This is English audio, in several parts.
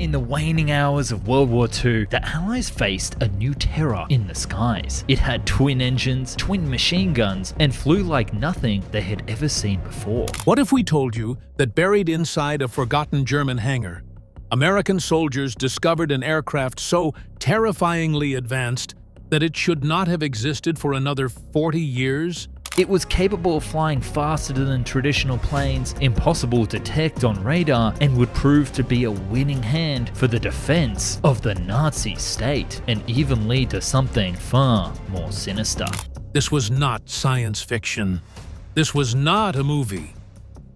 In the waning hours of World War II, the Allies faced a new terror in the skies. It had twin engines, twin machine guns, and flew like nothing they had ever seen before. What if we told you that buried inside a forgotten German hangar, American soldiers discovered an aircraft so terrifyingly advanced that it should not have existed for another 40 years? It was capable of flying faster than traditional planes, impossible to detect on radar, and would prove to be a winning hand for the defense of the Nazi state, and even lead to something far more sinister. This was not science fiction. This was not a movie.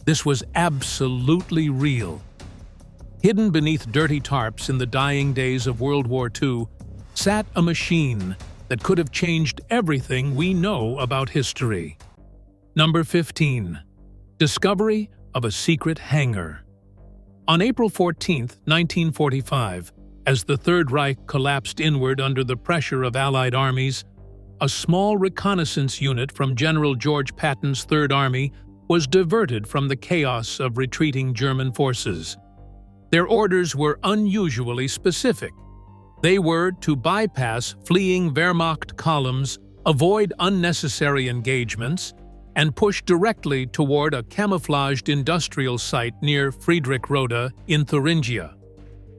This was absolutely real. Hidden beneath dirty tarps in the dying days of World War II sat a machine that could have changed everything we know about history. Number 15. Discovery of a secret hangar. On April 14, 1945, as the Third Reich collapsed inward under the pressure of Allied armies, a small reconnaissance unit from General George Patton's Third Army was diverted from the chaos of retreating German forces. Their orders were unusually specific. They were to bypass fleeing Wehrmacht columns, avoid unnecessary engagements, and push directly toward a camouflaged industrial site near Friedrichroda in Thuringia.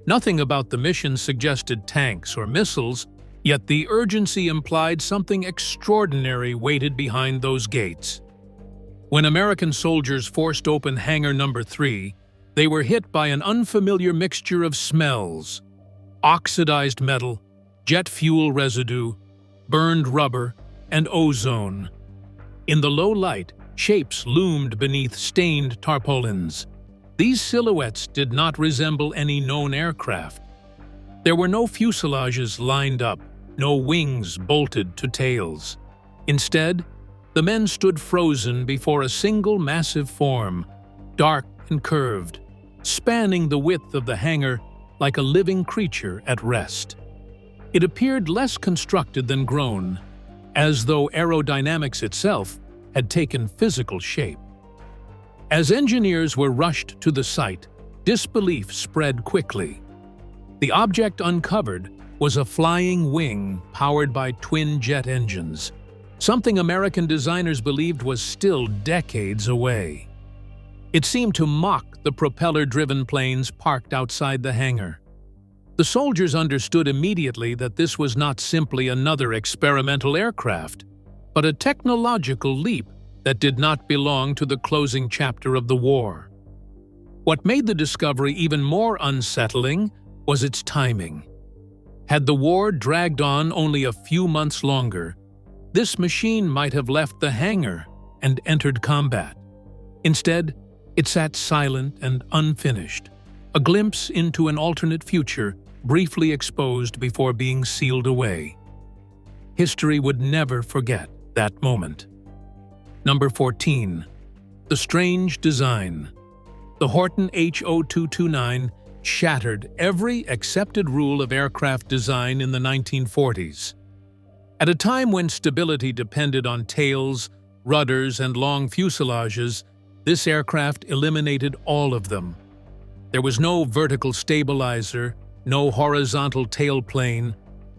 Nothing about the mission suggested tanks or missiles, yet the urgency implied something extraordinary waited behind those gates. When American soldiers forced open Hangar Number 3, they were hit by an unfamiliar mixture of smells: oxidized metal, jet fuel residue, burned rubber, and ozone. In the low light, shapes loomed beneath stained tarpaulins. These silhouettes did not resemble any known aircraft. There were no fuselages lined up, no wings bolted to tails. Instead, the men stood frozen before a single massive form, dark and curved, spanning the width of the hangar like a living creature at rest. It appeared less constructed than grown, as though aerodynamics itself had taken physical shape. As engineers were rushed to the site, disbelief spread quickly. The object uncovered was a flying wing powered by twin jet engines, something American designers believed was still decades away. It seemed to mock the propeller-driven planes parked outside the hangar. The soldiers understood immediately that this was not simply another experimental aircraft, but a technological leap that did not belong to the closing chapter of the war. What made the discovery even more unsettling was its timing. Had the war dragged on only a few months longer, this machine might have left the hangar and entered combat. Instead, it sat silent and unfinished, a glimpse into an alternate future briefly exposed before being sealed away. History would never forget that moment. Number 14. The strange design. The Horten Ho 229 shattered every accepted rule of aircraft design in the 1940s. At a time when stability depended on tails, rudders, and long fuselages, this aircraft eliminated all of them. There was no vertical stabilizer, no horizontal tailplane,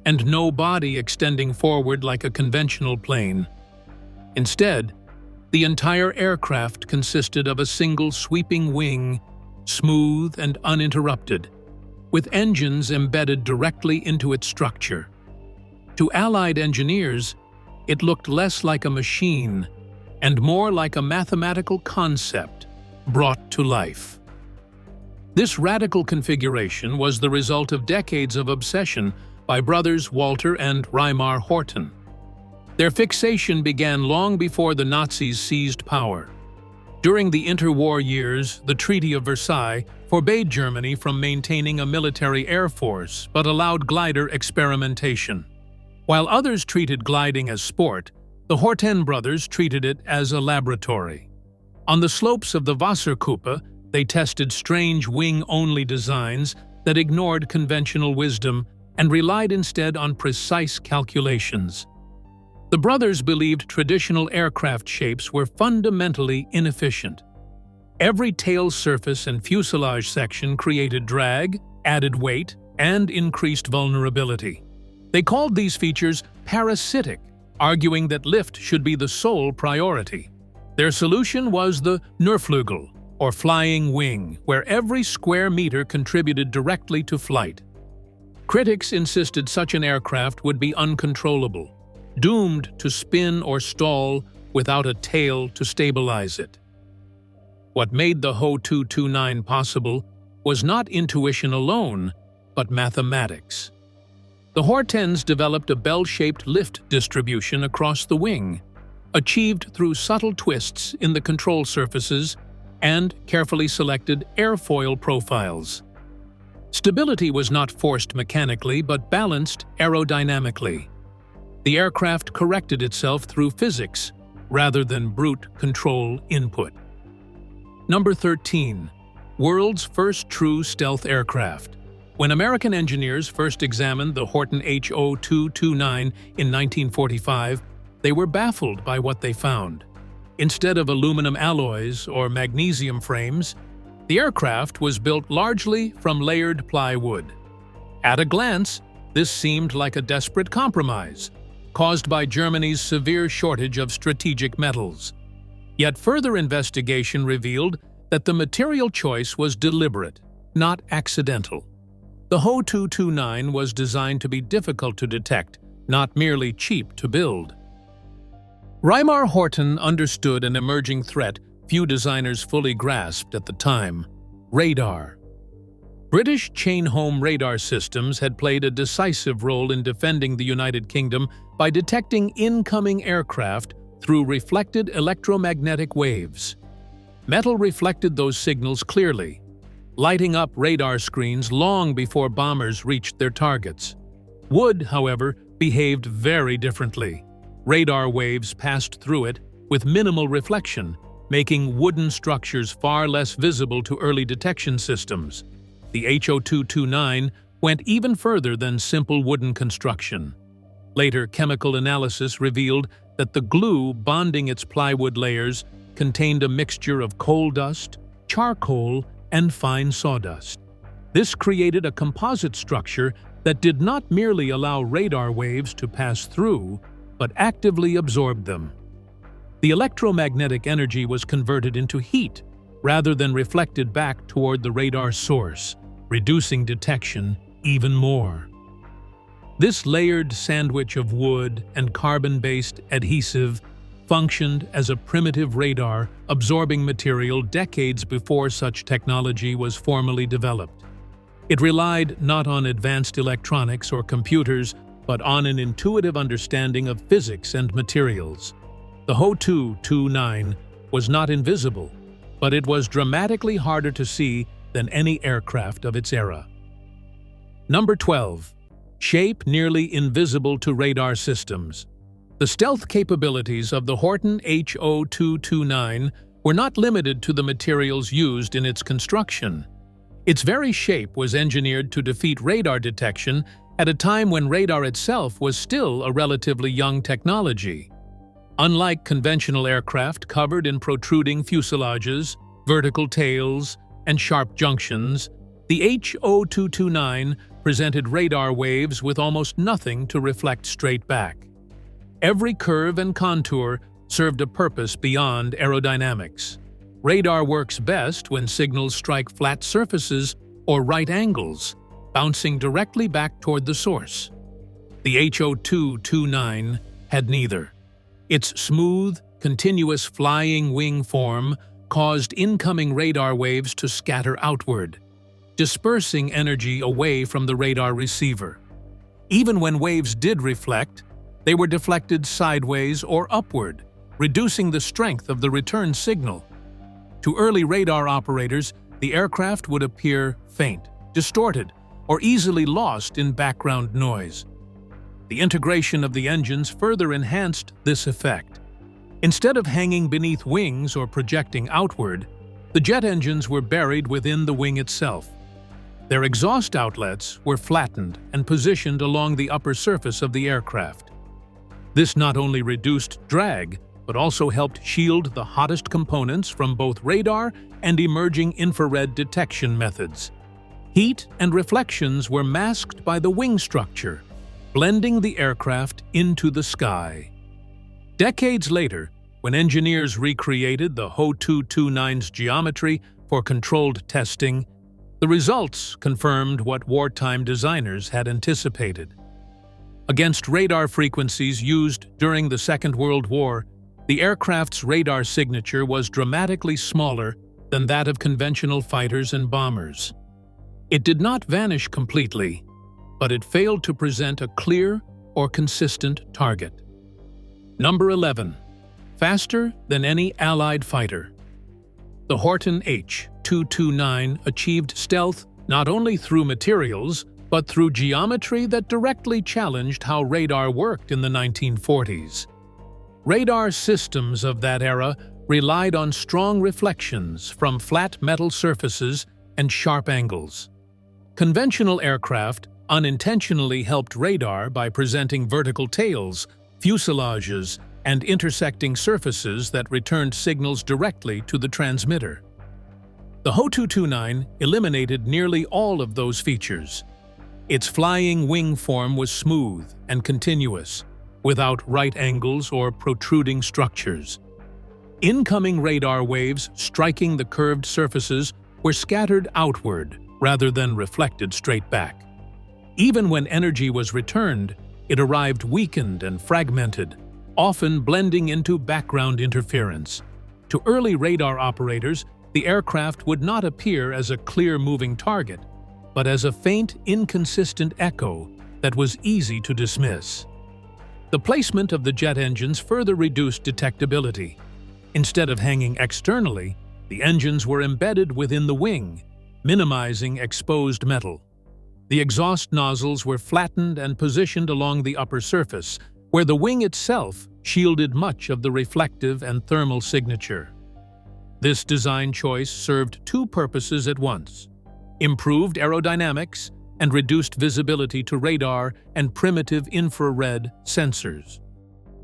and no body extending forward like a conventional plane. Instead, the entire aircraft consisted of a single sweeping wing, smooth and uninterrupted, with engines embedded directly into its structure. To Allied engineers, it looked less like a machine and more like a mathematical concept brought to life. This radical configuration was the result of decades of obsession by brothers Walter and Reimar Horten. Their fixation began long before the Nazis seized power. During the interwar years, the Treaty of Versailles forbade Germany from maintaining a military air force but allowed glider experimentation. While others treated gliding as sport, the Horten brothers treated it as a laboratory. On the slopes of the Wasserkuppe, they tested strange wing-only designs that ignored conventional wisdom and relied instead on precise calculations. The brothers believed traditional aircraft shapes were fundamentally inefficient. Every tail surface and fuselage section created drag, added weight, and increased vulnerability. They called these features parasitic, arguing that lift should be the sole priority. Their solution was the Nurflügel, or flying wing, where every square meter contributed directly to flight. Critics insisted such an aircraft would be uncontrollable, doomed to spin or stall without a tail to stabilize it. What made the Ho 229 possible was not intuition alone, but mathematics. The Hortens developed a bell-shaped lift distribution across the wing, achieved through subtle twists in the control surfaces and carefully selected airfoil profiles. Stability was not forced mechanically but balanced aerodynamically. The aircraft corrected itself through physics rather than brute control input. Number 13. World's first true stealth aircraft. When American engineers first examined the Horten Ho 229 in 1945, they were baffled by what they found. Instead of aluminum alloys or magnesium frames, the aircraft was built largely from layered plywood. At a glance, this seemed like a desperate compromise, caused by Germany's severe shortage of strategic metals. Yet further investigation revealed that the material choice was deliberate, not accidental. The Ho 229 was designed to be difficult to detect, not merely cheap to build. Reimar Horten understood an emerging threat few designers fully grasped at the time: radar. British chain-home radar systems had played a decisive role in defending the United Kingdom by detecting incoming aircraft through reflected electromagnetic waves. Metal reflected those signals clearly, lighting up radar screens long before bombers reached their targets. Wood, however, behaved very differently. Radar waves passed through it with minimal reflection, making wooden structures far less visible to early detection systems. The Ho 229 went even further than simple wooden construction. Later chemical analysis revealed that the glue bonding its plywood layers contained a mixture of coal dust, charcoal, and fine sawdust. This created a composite structure that did not merely allow radar waves to pass through, but actively absorbed them. The electromagnetic energy was converted into heat rather than reflected back toward the radar source, reducing detection even more. This layered sandwich of wood and carbon-based adhesive functioned as a primitive radar absorbing material decades before such technology was formally developed. It relied not on advanced electronics or computers, but on an intuitive understanding of physics and materials. The Ho 229 was not invisible, but it was dramatically harder to see than any aircraft of its era. Number 12. Shape nearly invisible to radar systems. The stealth capabilities of the Horten Ho 229 were not limited to the materials used in its construction. Its very shape was engineered to defeat radar detection at a time when radar itself was still a relatively young technology. Unlike conventional aircraft covered in protruding fuselages, vertical tails, and sharp junctions, the Ho 229 presented radar waves with almost nothing to reflect straight back. Every curve and contour served a purpose beyond aerodynamics. Radar works best when signals strike flat surfaces or right angles, bouncing directly back toward the source. The Ho 229 had neither. Its smooth, continuous flying wing form caused incoming radar waves to scatter outward, dispersing energy away from the radar receiver. Even when waves did reflect, they were deflected sideways or upward, reducing the strength of the return signal. To early radar operators, the aircraft would appear faint, distorted, or easily lost in background noise. The integration of the engines further enhanced this effect. Instead of hanging beneath wings or projecting outward, the jet engines were buried within the wing itself. Their exhaust outlets were flattened and positioned along the upper surface of the aircraft. This not only reduced drag, but also helped shield the hottest components from both radar and emerging infrared detection methods. Heat and reflections were masked by the wing structure, blending the aircraft into the sky. Decades later, when engineers recreated the Ho 229's geometry for controlled testing, the results confirmed what wartime designers had anticipated. Against radar frequencies used during the Second World War, the aircraft's radar signature was dramatically smaller than that of conventional fighters and bombers. It did not vanish completely, but it failed to present a clear or consistent target. Number 11. Faster than any Allied fighter. The Horten H-229 achieved stealth not only through materials, but through geometry that directly challenged how radar worked in the 1940s. Radar systems of that era relied on strong reflections from flat metal surfaces and sharp angles. Conventional aircraft unintentionally helped radar by presenting vertical tails, fuselages, and intersecting surfaces that returned signals directly to the transmitter. The Ho 229 eliminated nearly all of those features. Its flying wing form was smooth and continuous, without right angles or protruding structures. Incoming radar waves striking the curved surfaces were scattered outward rather than reflected straight back. Even when energy was returned, it arrived weakened and fragmented, often blending into background interference. To early radar operators, the aircraft would not appear as a clear moving target, but as a faint, inconsistent echo that was easy to dismiss. The placement of the jet engines further reduced detectability. Instead of hanging externally, the engines were embedded within the wing, minimizing exposed metal. The exhaust nozzles were flattened and positioned along the upper surface, where the wing itself shielded much of the reflective and thermal signature. This design choice served two purposes at once: improved aerodynamics and reduced visibility to radar and primitive infrared sensors.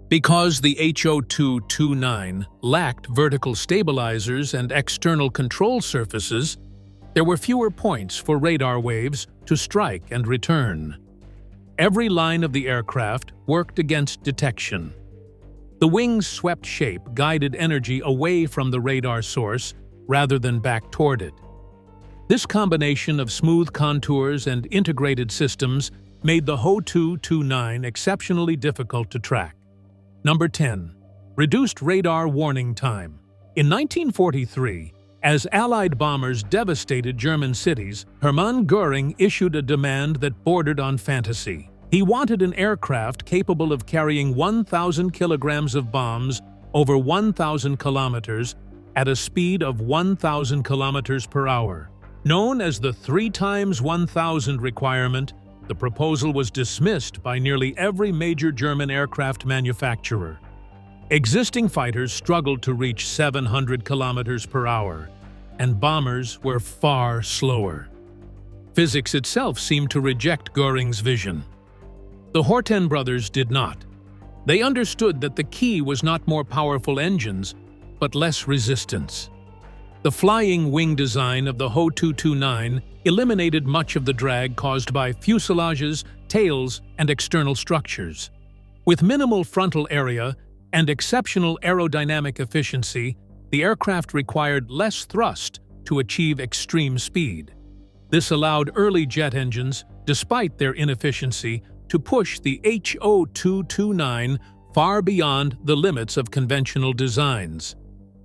Because the HO 229 lacked vertical stabilizers and external control surfaces, there were fewer points for radar waves to strike and return. Every line of the aircraft worked against detection. The wing's swept shape guided energy away from the radar source rather than back toward it. This combination of smooth contours and integrated systems made the Ho 229 exceptionally difficult to track. Number 10. Reduced radar warning time. In 1943, as Allied bombers devastated German cities, Hermann Göring issued a demand that bordered on fantasy. He wanted an aircraft capable of carrying 1,000 kilograms of bombs over 1,000 kilometers at a speed of 1,000 kilometers per hour. Known as the 3 times 1,000 requirement, the proposal was dismissed by nearly every major German aircraft manufacturer. Existing fighters struggled to reach 700 kilometers per hour, and bombers were far slower. Physics itself seemed to reject Göring's vision. The Horten brothers did not. They understood that the key was not more powerful engines, but less resistance. The flying wing design of the Ho 229 eliminated much of the drag caused by fuselages, tails, and external structures. With minimal frontal area and exceptional aerodynamic efficiency, the aircraft required less thrust to achieve extreme speed. This allowed early jet engines, despite their inefficiency, to push the HO 229 far beyond the limits of conventional designs.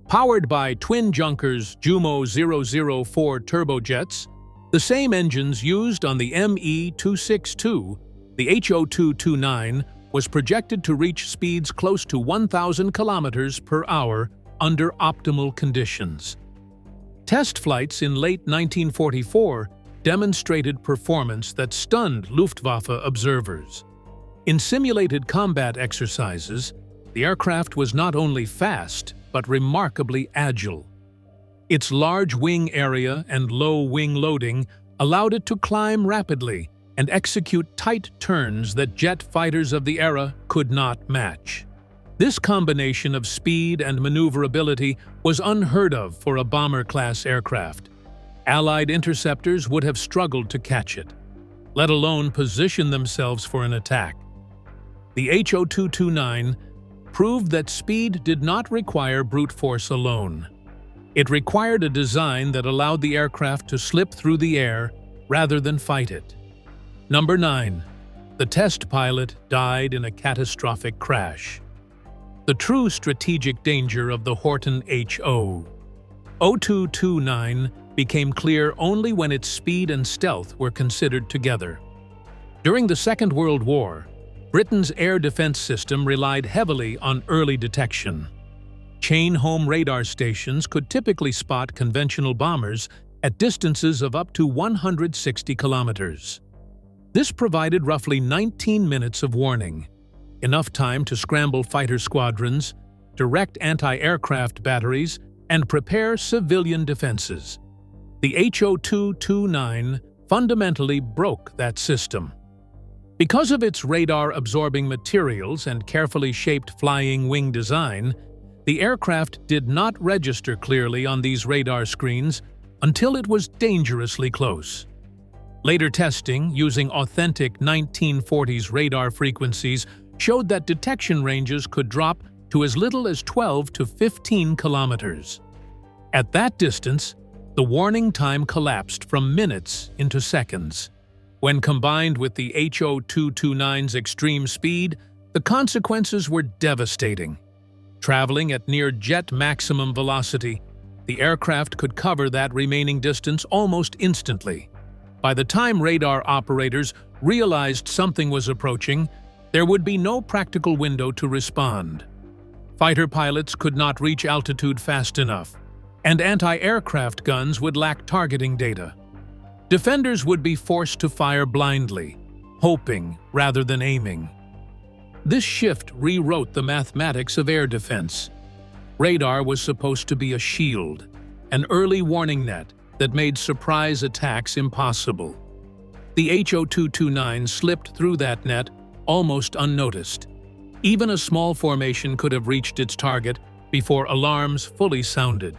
Powered by twin Junkers Jumo 004 turbojets, the same engines used on the ME 262, the HO 229 was projected to reach speeds close to 1,000 kilometers per hour under optimal conditions. Test flights in late 1944 demonstrated performance that stunned Luftwaffe observers. In simulated combat exercises, the aircraft was not only fast, but remarkably agile. Its large wing area and low wing loading allowed it to climb rapidly and execute tight turns that jet fighters of the era could not match. This combination of speed and maneuverability was unheard of for a bomber-class aircraft. Allied interceptors would have struggled to catch it, let alone position themselves for an attack. The HO-229 proved that speed did not require brute force alone. It required a design that allowed the aircraft to slip through the air rather than fight it. Number 9. The test pilot died in a catastrophic crash. The true strategic danger of the Horten Ho. 0229 became clear only when its speed and stealth were considered together. During the Second World War, Britain's air defense system relied heavily on early detection. Chain-home radar stations could typically spot conventional bombers at distances of up to 160 kilometers. This provided roughly 19 minutes of warning, enough time to scramble fighter squadrons, direct anti-aircraft batteries, and prepare civilian defenses. The HO-229 fundamentally broke that system. Because of its radar-absorbing materials and carefully shaped flying wing design, the aircraft did not register clearly on these radar screens until it was dangerously close. Later testing using authentic 1940s radar frequencies showed that detection ranges could drop to as little as 12 to 15 kilometers. At that distance, the warning time collapsed from minutes into seconds. When combined with the HO-229's extreme speed, the consequences were devastating. Traveling at near jet maximum velocity, the aircraft could cover that remaining distance almost instantly. By the time radar operators realized something was approaching, there would be no practical window to respond. Fighter pilots could not reach altitude fast enough, and anti-aircraft guns would lack targeting data. Defenders would be forced to fire blindly, hoping rather than aiming. This shift rewrote the mathematics of air defense. Radar was supposed to be a shield, an early warning net that made surprise attacks impossible. The HO-229 slipped through that net almost unnoticed. Even a small formation could have reached its target before alarms fully sounded.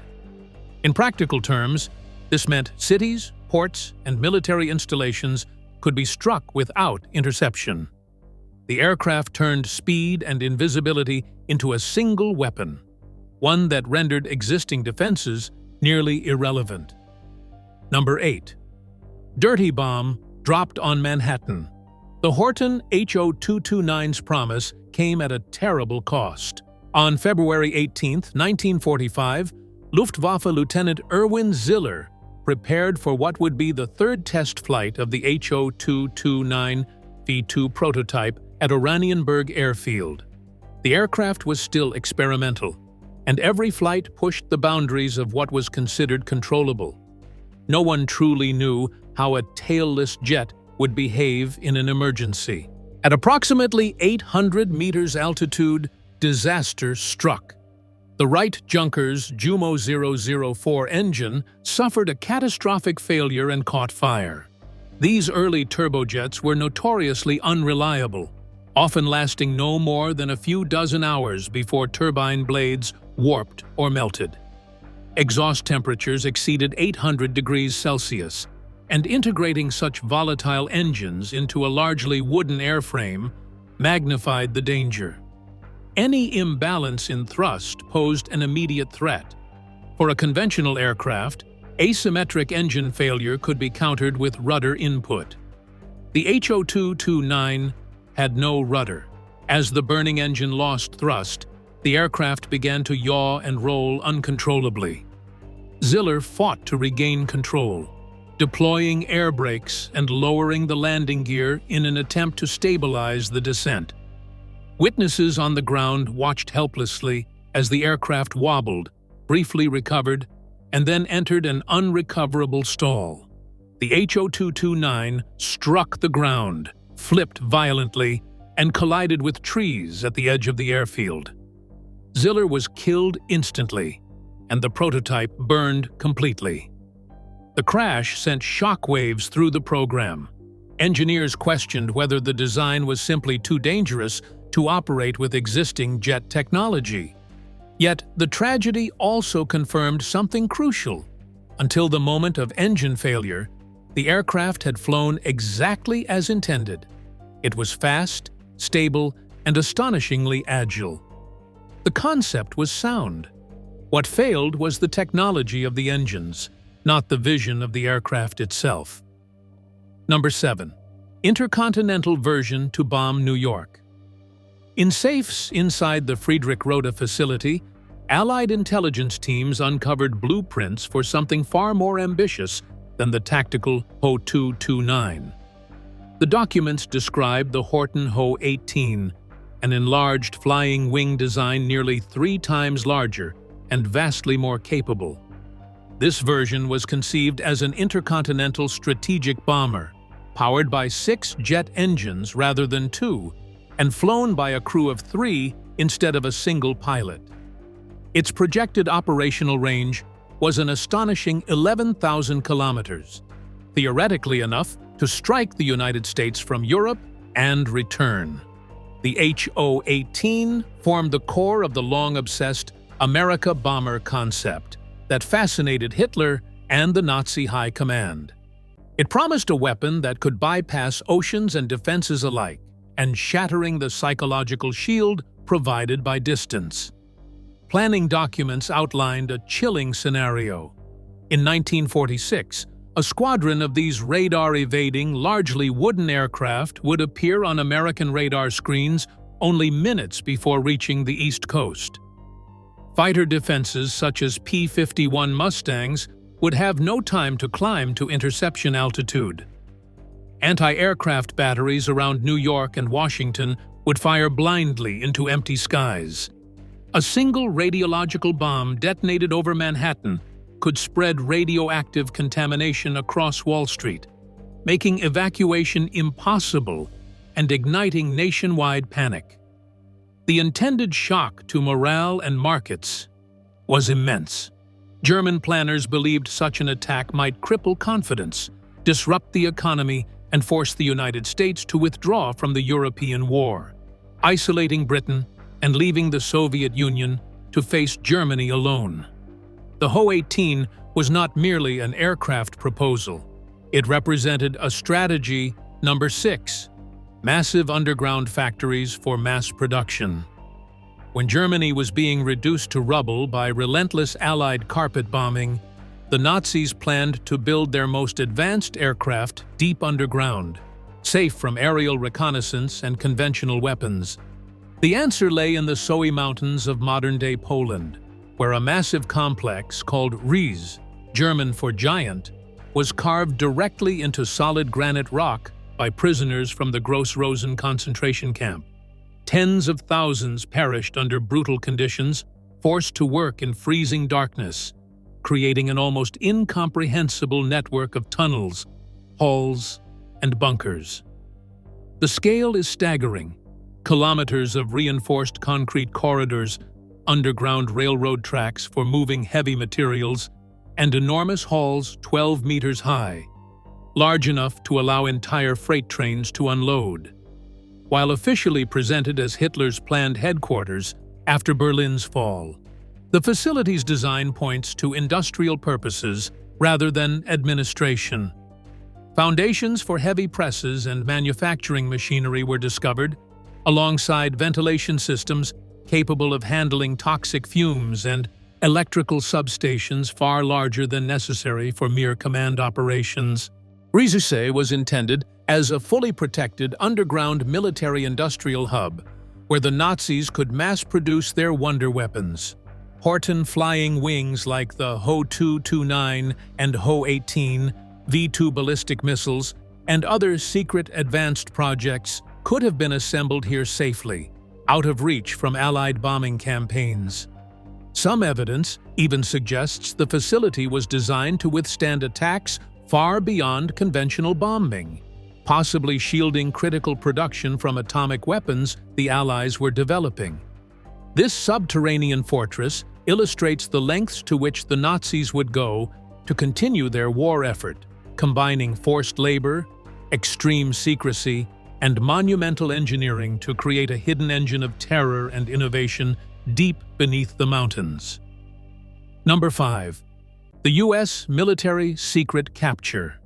In practical terms, this meant cities, ports, and military installations could be struck without interception. The aircraft turned speed and invisibility into a single weapon, one that rendered existing defenses nearly irrelevant. Number 8. Dirty bomb dropped on Manhattan. The Horten HO-229's promise came at a terrible cost. On February 18, 1945, Luftwaffe Lieutenant Erwin Ziller prepared for what would be the third test flight of the HO-229 V2 prototype at Oranienburg Airfield. The aircraft was still experimental, and every flight pushed the boundaries of what was considered controllable. No one truly knew how a tailless jet would behave in an emergency. At approximately 800 meters altitude, disaster struck. The Wright Junkers Jumo 004 engine suffered a catastrophic failure and caught fire. These early turbojets were notoriously unreliable, often lasting no more than a few dozen hours before turbine blades warped or melted. Exhaust temperatures exceeded 800 degrees Celsius, and integrating such volatile engines into a largely wooden airframe magnified the danger. Any imbalance in thrust posed an immediate threat. For a conventional aircraft, asymmetric engine failure could be countered with rudder input. The HO-229 had no rudder. As the burning engine lost thrust, the aircraft began to yaw and roll uncontrollably. Ziller fought to regain control, deploying air brakes and lowering the landing gear in an attempt to stabilize the descent. Witnesses on the ground watched helplessly as the aircraft wobbled, briefly recovered, and then entered an unrecoverable stall. The HO-229 struck the ground, flipped violently, and collided with trees at the edge of the airfield. Ziller was killed instantly, and the prototype burned completely. The crash sent shockwaves through the program. Engineers questioned whether the design was simply too dangerous to operate with existing jet technology. Yet, the tragedy also confirmed something crucial. Until the moment of engine failure, the aircraft had flown exactly as intended. It was fast, stable, and astonishingly agile. The concept was sound. What failed was the technology of the engines, not the vision of the aircraft itself. Number 7. Intercontinental version to bomb New York. In safes inside the Friedrich Rothe facility, Allied intelligence teams uncovered blueprints for something far more ambitious than the tactical Ho 229. The documents describe the Horten Ho 18, an enlarged flying wing design nearly 3 times larger and vastly more capable. This version was conceived as an intercontinental strategic bomber, powered by 6 jet engines rather than 2, and flown by a crew of 3 instead of a single pilot. Its projected operational range was an astonishing 11,000 kilometers, theoretically enough to strike the United States from Europe and return. The HO-18 formed the core of the long-obsessed America bomber concept that fascinated Hitler and the Nazi high command. It promised a weapon that could bypass oceans and defenses alike, and shattering the psychological shield provided by distance. Planning documents outlined a chilling scenario. In 1946, a squadron of these radar-evading, largely wooden aircraft would appear on American radar screens only minutes before reaching the East Coast. Fighter defenses such as P-51 Mustangs would have no time to climb to interception altitude. Anti-aircraft batteries around New York and Washington would fire blindly into empty skies. A single radiological bomb detonated over Manhattan could spread radioactive contamination across Wall Street, making evacuation impossible and igniting nationwide panic. The intended shock to morale and markets was immense. German planners believed such an attack might cripple confidence, disrupt the economy, and force the United States to withdraw from the European war, isolating Britain and leaving the Soviet Union to face Germany alone. The Ho-18 was not merely an aircraft proposal. It represented a strategy number 6, massive underground factories for mass production. When Germany was being reduced to rubble by relentless Allied carpet bombing, the Nazis planned to build their most advanced aircraft deep underground, safe from aerial reconnaissance and conventional weapons. The answer lay in the Soe Mountains of modern-day Poland, where a massive complex called Riese, German for giant, was carved directly into solid granite rock by prisoners from the Gross-Rosen concentration camp. Tens of thousands perished under brutal conditions, forced to work in freezing darkness, creating an almost incomprehensible network of tunnels, halls, and bunkers. The scale is staggering. Kilometers of reinforced concrete corridors, underground railroad tracks for moving heavy materials, and enormous halls 12 meters high, large enough to allow entire freight trains to unload. While officially presented as Hitler's planned headquarters after Berlin's fall, the facility's design points to industrial purposes rather than administration. Foundations for heavy presses and manufacturing machinery were discovered, alongside ventilation systems capable of handling toxic fumes and electrical substations far larger than necessary for mere command operations. Riese was intended as a fully protected underground military-industrial hub where the Nazis could mass-produce their wonder weapons. Horten flying wings like the Ho 229 and Ho 18, V-2 ballistic missiles, and other secret advanced projects could have been assembled here safely, out of reach from Allied bombing campaigns. Some evidence even suggests the facility was designed to withstand attacks far beyond conventional bombing, possibly shielding critical production from atomic weapons the Allies were developing. This subterranean fortress illustrates the lengths to which the Nazis would go to continue their war effort, combining forced labor, extreme secrecy, and monumental engineering to create a hidden engine of terror and innovation deep beneath the mountains. Number 5. The U.S. military secret capture.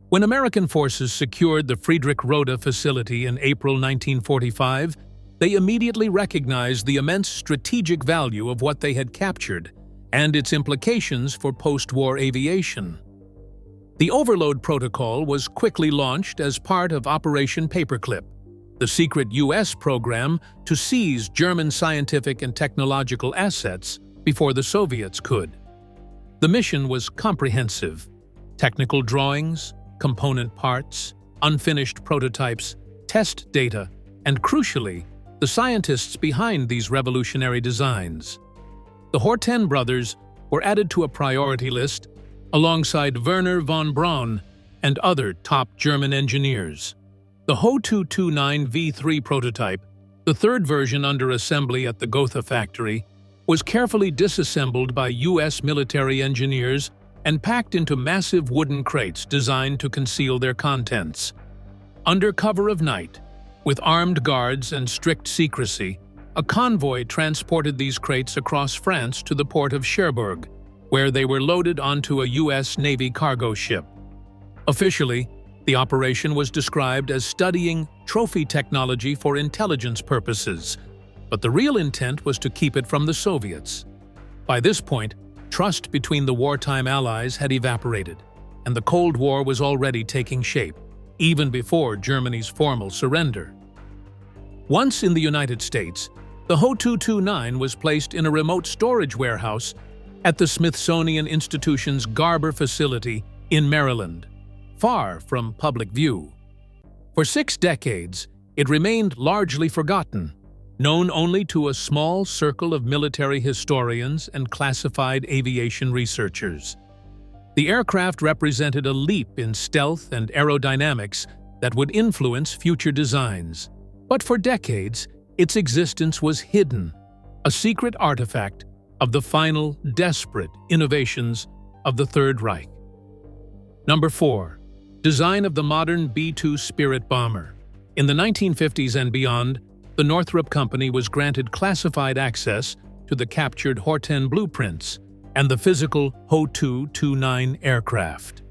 When American forces secured the Friedrich Roda facility in April 1945, they immediately recognized the immense strategic value of what they had captured and its implications for post-war aviation. The Overload Protocol was quickly launched as part of Operation Paperclip, the secret U.S. program to seize German scientific and technological assets before the Soviets could. The mission was comprehensive: technical drawings, component parts, unfinished prototypes, test data, and crucially, the scientists behind these revolutionary designs. The Horten brothers were added to a priority list alongside Werner von Braun and other top German engineers. The Ho 229 V3 prototype, the third version under assembly at the Gotha factory, was carefully disassembled by U.S. military engineers and packed into massive wooden crates designed to conceal their contents. Under cover of night, with armed guards and strict secrecy, a convoy transported these crates across France to the port of Cherbourg, where they were loaded onto a U.S. Navy cargo ship. Officially, the operation was described as studying trophy technology for intelligence purposes, but the real intent was to keep it from the Soviets. By this point, trust between the wartime allies had evaporated, and the Cold War was already taking shape, even before Germany's formal surrender. Once in the United States, the Ho 229 was placed in a remote storage warehouse at the Smithsonian Institution's Garber facility in Maryland, far from public view. For 6 decades, it remained largely forgotten, known only to a small circle of military historians and classified aviation researchers. The aircraft represented a leap in stealth and aerodynamics that would influence future designs. But for decades, its existence was hidden, a secret artifact of the final, desperate innovations of the Third Reich. Number 4. Design of the modern B-2 Spirit bomber. In the 1950s and beyond, the Northrop Company was granted classified access to the captured Horten blueprints and the physical Ho 229 aircraft.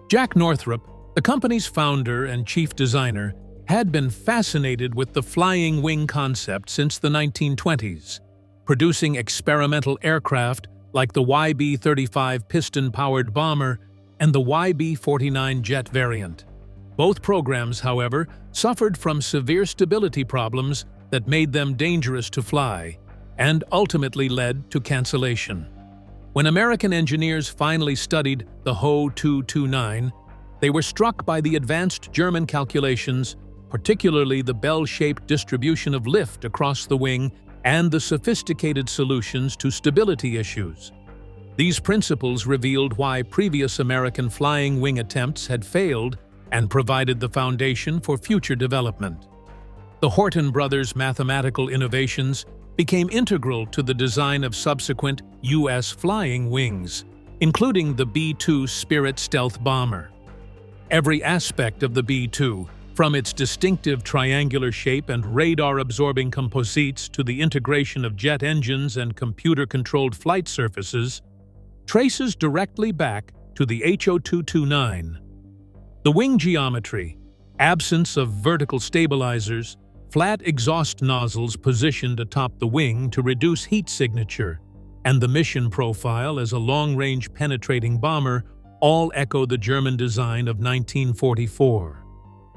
Jack Northrop, the company's founder and chief designer, had been fascinated with the flying wing concept since the 1920s, producing experimental aircraft like the YB-35 piston-powered bomber and the YB-49 jet variant. Both programs, however, suffered from severe stability problems that made them dangerous to fly and ultimately led to cancellation. When American engineers finally studied the Ho 229, they were struck by the advanced German calculations, particularly the bell-shaped distribution of lift across the wing and the sophisticated solutions to stability issues. These principles revealed why previous American flying wing attempts had failed and provided the foundation for future development. The Horten brothers' mathematical innovations became integral to the design of subsequent U.S. flying wings, including the B-2 Spirit stealth bomber. Every aspect of the B-2, from its distinctive triangular shape and radar-absorbing composites to the integration of jet engines and computer-controlled flight surfaces, traces directly back to the Ho 229. The wing geometry, absence of vertical stabilizers, flat exhaust nozzles positioned atop the wing to reduce heat signature, and the mission profile as a long-range penetrating bomber all echo the German design of 1944.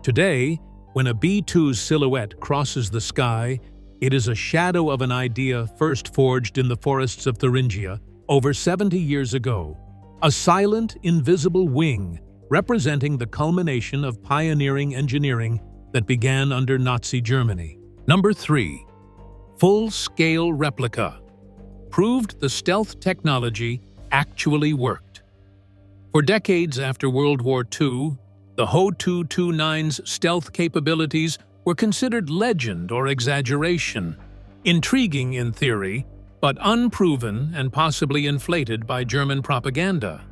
Today, when a B-2's silhouette crosses the sky, it is a shadow of an idea first forged in the forests of Thuringia over 70 years ago, a silent, invisible wing representing the culmination of pioneering engineering that began under Nazi Germany. Number 3. Full-scale replica. Proved the stealth technology actually worked. For decades after World War II, the Ho 229's stealth capabilities were considered legend or exaggeration, intriguing in theory, but unproven and possibly inflated by German propaganda.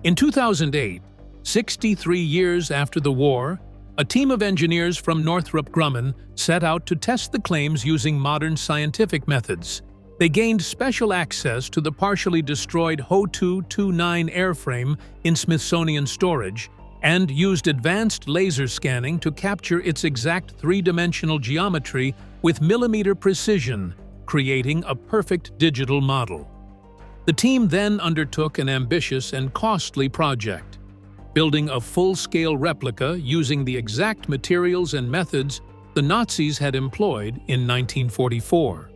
In 2008, 63 years after the war, a team of engineers from Northrop Grumman set out to test the claims using modern scientific methods, They gained special access to the partially destroyed Ho-229 airframe in Smithsonian storage and used advanced laser scanning to capture its exact three-dimensional geometry with millimeter precision, creating a perfect digital model. The team then undertook an ambitious and costly project, building a full-scale replica using the exact materials and methods the Nazis had employed in 1944.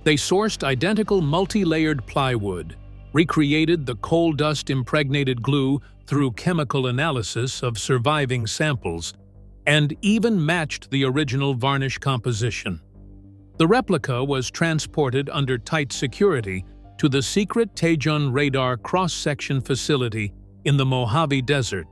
They sourced identical multi-layered plywood, recreated the coal dust-impregnated glue through chemical analysis of surviving samples, and even matched the original varnish composition. The replica was transported under tight security to the secret Taejong radar cross-section facility in the Mojave Desert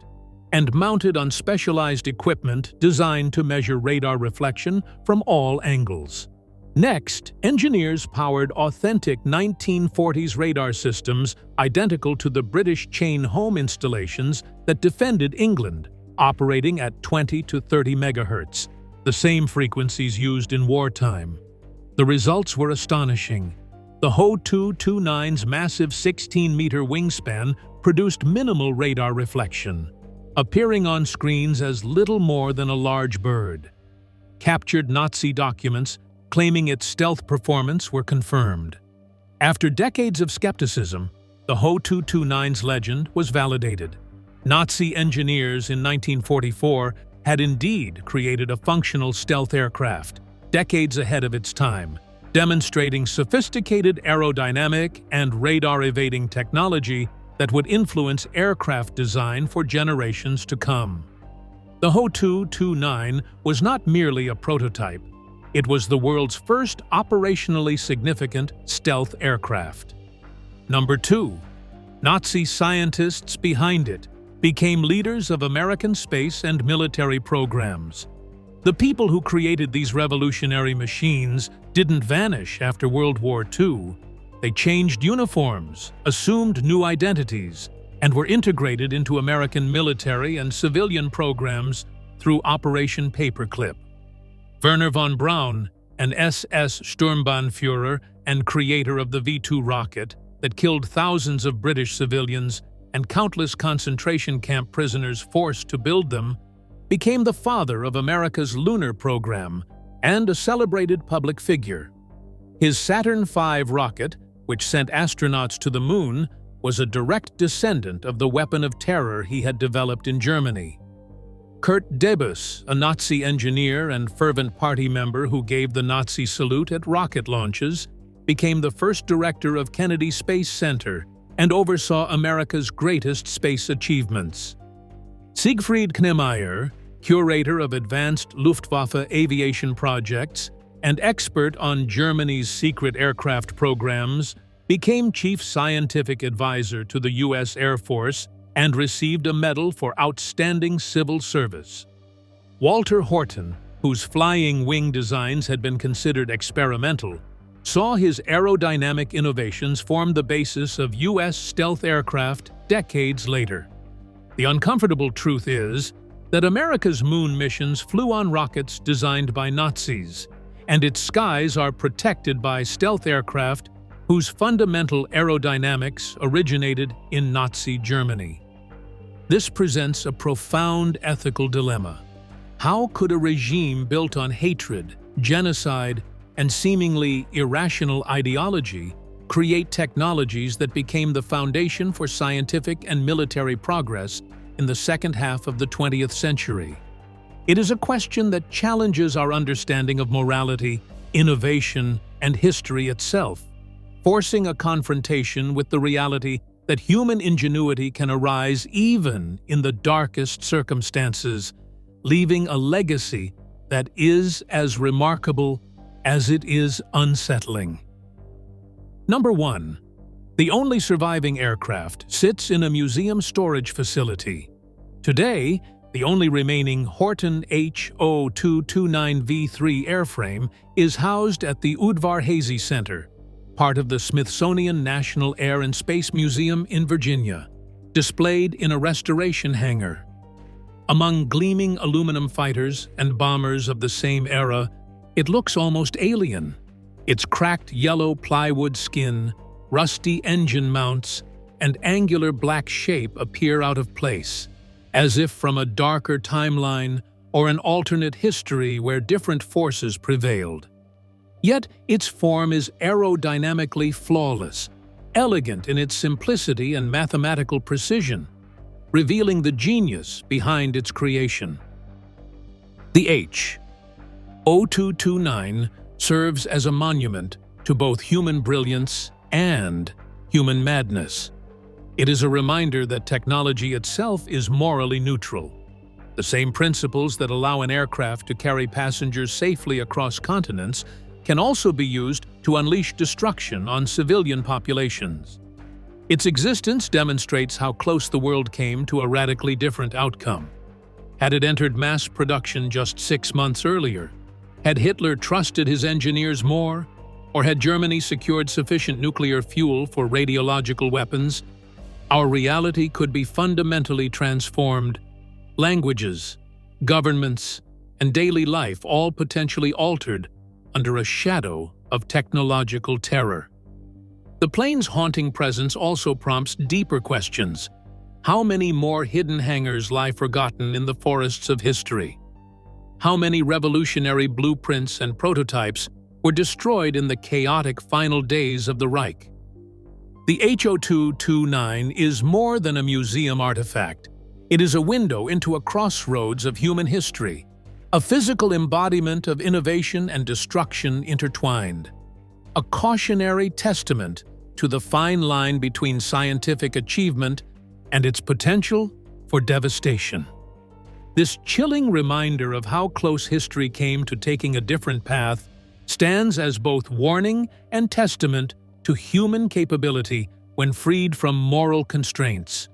and mounted on specialized equipment designed to measure radar reflection from all angles. Next, engineers powered authentic 1940s radar systems identical to the British chain home installations that defended England, operating at 20 to 30 megahertz, the same frequencies used in wartime. The results were astonishing. The Ho-229's massive 16-meter wingspan produced minimal radar reflection, appearing on screens as little more than a large bird. Captured Nazi documents claiming its stealth performance were confirmed. After decades of skepticism, the Ho-229's legend was validated. Nazi engineers in 1944 had indeed created a functional stealth aircraft, decades ahead of its time, demonstrating sophisticated aerodynamic and radar-evading technology that would influence aircraft design for generations to come. The Ho-229 was not merely a prototype. It was the world's first operationally significant stealth aircraft. Number 2. Nazi scientists behind it became leaders of American space and military programs. The people who created these revolutionary machines didn't vanish after World War II. They changed uniforms, assumed new identities, and were integrated into American military and civilian programs through Operation Paperclip. Werner von Braun, an SS Sturmbannführer and creator of the V-2 rocket that killed thousands of British civilians and countless concentration camp prisoners forced to build them, became the father of America's lunar program and a celebrated public figure. His Saturn V rocket, which sent astronauts to the moon, was a direct descendant of the weapon of terror he had developed in Germany. Kurt Debus, a Nazi engineer and fervent party member who gave the Nazi salute at rocket launches, became the first director of Kennedy Space Center and oversaw America's greatest space achievements. Siegfried Knemeyer, curator of advanced Luftwaffe aviation projects and expert on Germany's secret aircraft programs, became chief scientific advisor to the U.S. Air Force and received a medal for outstanding civil service. Walter Horten, whose flying wing designs had been considered experimental, saw his aerodynamic innovations form the basis of U.S. stealth aircraft decades later. The uncomfortable truth is that America's moon missions flew on rockets designed by Nazis, and its skies are protected by stealth aircraft whose fundamental aerodynamics originated in Nazi Germany. This presents a profound ethical dilemma. How could a regime built on hatred, genocide, and seemingly irrational ideology create technologies that became the foundation for scientific and military progress in the second half of the 20th century? It is a question that challenges our understanding of morality, innovation, and history itself, forcing a confrontation with the reality that human ingenuity can arise even in the darkest circumstances, leaving a legacy that is as remarkable as it is unsettling. Number 1. The only surviving aircraft sits in a museum storage facility. Today, the only remaining Horten Ho-229V3 airframe is housed at the Udvar-Hazy Center, part of the Smithsonian National Air and Space Museum in Virginia, displayed in a restoration hangar. Among gleaming aluminum fighters and bombers of the same era, it looks almost alien. Its cracked yellow plywood skin, rusty engine mounts, and angular black shape appear out of place, as if from a darker timeline or an alternate history where different forces prevailed. Yet its form is aerodynamically flawless, elegant in its simplicity and mathematical precision, revealing the genius behind its creation. The H-0229 serves as a monument to both human brilliance and human madness. It is a reminder that technology itself is morally neutral. The same principles that allow an aircraft to carry passengers safely across continents can also be used to unleash destruction on civilian populations. Its existence demonstrates how close the world came to a radically different outcome. Had it entered mass production just 6 months earlier? Had Hitler trusted his engineers more? Or had Germany secured sufficient nuclear fuel for radiological weapons? Our reality could be fundamentally transformed. Languages, governments, and daily life all potentially altered under a shadow of technological terror. The plane's haunting presence also prompts deeper questions. How many more hidden hangars lie forgotten in the forests of history? How many revolutionary blueprints and prototypes were destroyed in the chaotic final days of the Reich? The H-0229 is more than a museum artifact. It is a window into a crossroads of human history, a physical embodiment of innovation and destruction intertwined, a cautionary testament to the fine line between scientific achievement and its potential for devastation. This chilling reminder of how close history came to taking a different path stands as both warning and testament to human capability when freed from moral constraints.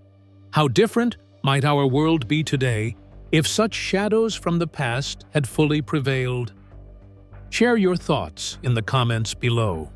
How different might our world be today if such shadows from the past had fully prevailed? Share your thoughts in the comments below.